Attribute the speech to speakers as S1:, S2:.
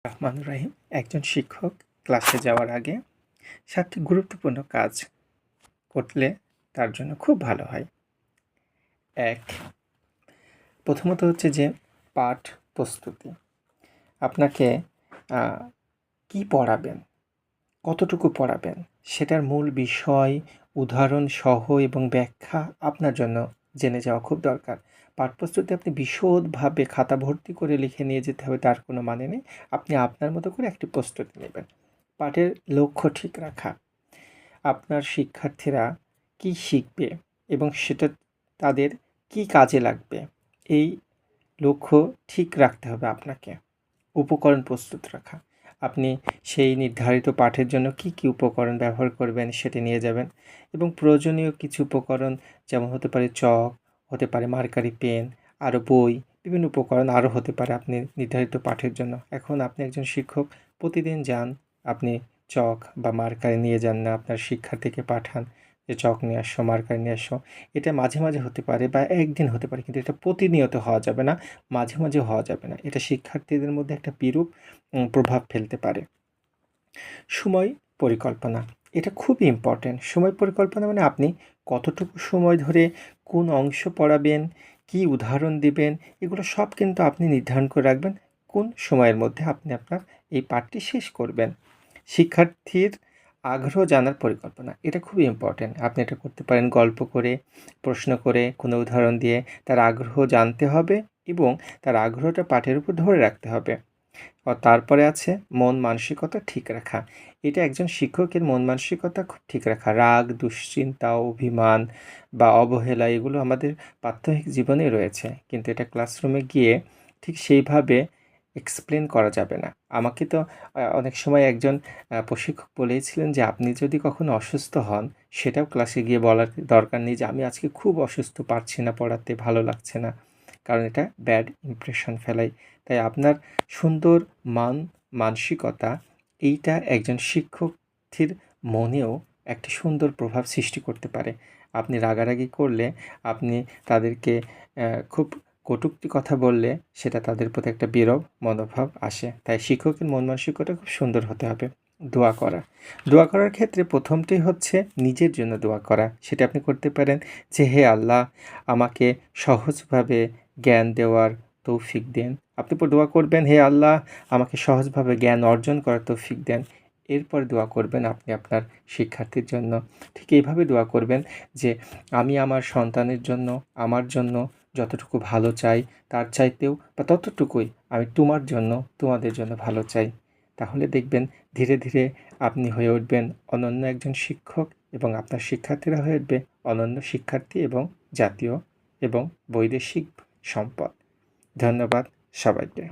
S1: রহমানুর রাহিম। একজন শিক্ষক ক্লাসে যাওয়ার আগে 7টি গুরুত্বপূর্ণ কাজ করলে তার জন্য খুব ভালো হয়। প্রথমত হচ্ছে যে পাঠ প্রস্তুতি। আপনাকে কি পড়াবেন, কতটুকু পড়াবেন, সেটার মূল বিষয়, উদাহরণ সহ এবং ব্যাখ্যা আপনার জন্য জেনে যাওয়া খুব দরকার। পাঠ প্রস্তুতি আপনি বিশদভাবে খাতা ভর্তি করে লিখে নিয়ে যেতে হবে তার কোনো মানে নেই। আপনি আপনার মতো করে একটি প্রস্তুতি নেবেন। পাঠের লক্ষ্য ঠিক রাখা, আপনার শিক্ষার্থীরা কি শিখবে এবং সেটা তাদের কি কাজে লাগবে, এই লক্ষ্য ঠিক রাখতে হবে আপনাকে। উপকরণ প্রস্তুত রাখা, আপনি সেই নির্ধারিত পাঠের জন্য কি কি উপকরণ ব্যবহার করবেন সেটি নিয়ে যাবেন এবং প্রয়োজনীয় কিছু উপকরণ যেমন হতে পারে চক, হতে পারে মার্কারি পেন, আরও বই, বিভিন্ন উপকরণ আরও হতে পারে আপনি নির্ধারিত পাঠের জন্য। এখন আপনি একজন শিক্ষক, প্রতিদিন যান, আপনি চক বা মার্কারি নিয়ে যান না, আপনার শিক্ষার্থীকে পাঠান যে চক নিয়ে আসো, মার্কারি নিয়ে আসো। এটা মাঝে মাঝে হতে পারে বা একদিন হতে পারে, কিন্তু এটা প্রতিনিয়ত হওয়া যাবে না, মাঝে মাঝে হওয়া যাবে না। এটা শিক্ষার্থীদের মধ্যে একটা বিরূপ প্রভাব ফেলতে পারে। সময় পরিকল্পনা, এটা খুবই ইম্পর্ট্যান্ট। সময় পরিকল্পনা মানে আপনি কতটুকু সময় ধরে কোন অংশ পড়াবেন, কি উদাহরণ দিবেন, এগুলো সব কিন্তু আপনি নির্ধারণ করে রাখবেন কোন সময়ের মধ্যে আপনি আপনার এই পাঠটি শেষ করবেন। শিক্ষার্থীর আগ্রহ জানার পরিকল্পনা, এটা খুবই ইম্পর্ট্যান্ট। আপনি এটা করতে পারেন গল্প করে, প্রশ্ন করে, কোনো উদাহরণ দিয়ে তার আগ্রহ জানতে হবে এবং তার আগ্রহটা পাঠের উপর ধরে রাখতে হবে। তারপরে আছে মন মানসিকতা ঠিক রাখা। এটা একজন শিক্ষকের মন মানসিকতা খুব ঠিক রাখা। রাগ, দুশ্চিন্তা, অভিমান বা অবহেলা এগুলো আমাদের প্রাত্যহিক জীবনে রয়েছে, কিন্তু এটা ক্লাসরুমে গিয়ে ঠিক সেইভাবে এক্সপ্লেন করা যাবে না। আমাকে তো অনেক সময় একজন প্রশিক্ষক বলেছিলেন যে আপনি যদি কখনো অসুস্থ হন, সেটাও ক্লাসে গিয়ে বলার দরকার নেই যে আমি আজকে খুব অসুস্থ, পারছি না পড়াতে, ভালো লাগছে না, কারণ এটা ব্যাড ইমপ্রেশন ফেলায়। তাই আপনার সুন্দর মানসিকতা, এইটা একজন শিক্ষার্থীর মনেও একটা সুন্দর প্রভাব সৃষ্টি করতে পারে। আপনি রাগারাগি করলে, আপনি তাদেরকে খুব কটূক্তি কথা বললে, সেটা তাদের প্রতি একটা বিরূপ মনোভাব আসে। তাই শিক্ষকের মন মানসিকতা খুব সুন্দর হতে হবে। দোয়া করা, দোয়া করার ক্ষেত্রে প্রথমটি হচ্ছে নিজের জন্য দোয়া করা। সেটা আপনি করতে পারেন যে হে আল্লাহ, আমাকে সহজভাবে জ্ঞান দেওয়ার তৌফিক দেন। আপনি দোয়া করবেন হে আল্লাহ, আমাকে সহজভাবে জ্ঞান অর্জন করার তৌফিক দেন। এরপর দোয়া করবেন আপনি আপনার শিক্ষার্থীর জন্য। ঠিক এইভাবে দোয়া করবেন যে আমি আমার সন্তানের জন্য, আমার জন্য যতটুকু ভালো চাই তার চাইতেও বা ততটুকুই আমি তোমার জন্য, তোমাদের জন্য ভালো চাই। তাহলে দেখবেন ধীরে ধীরে আপনি হয়ে উঠবেন অনন্য একজন শিক্ষক এবং আপনার শিক্ষার্থীরা হয়ে উঠবে অনন্য শিক্ষার্থী এবং জাতীয় এবং বৈদেশিক সম্পদ। ধন্যবাদ সবাইকে।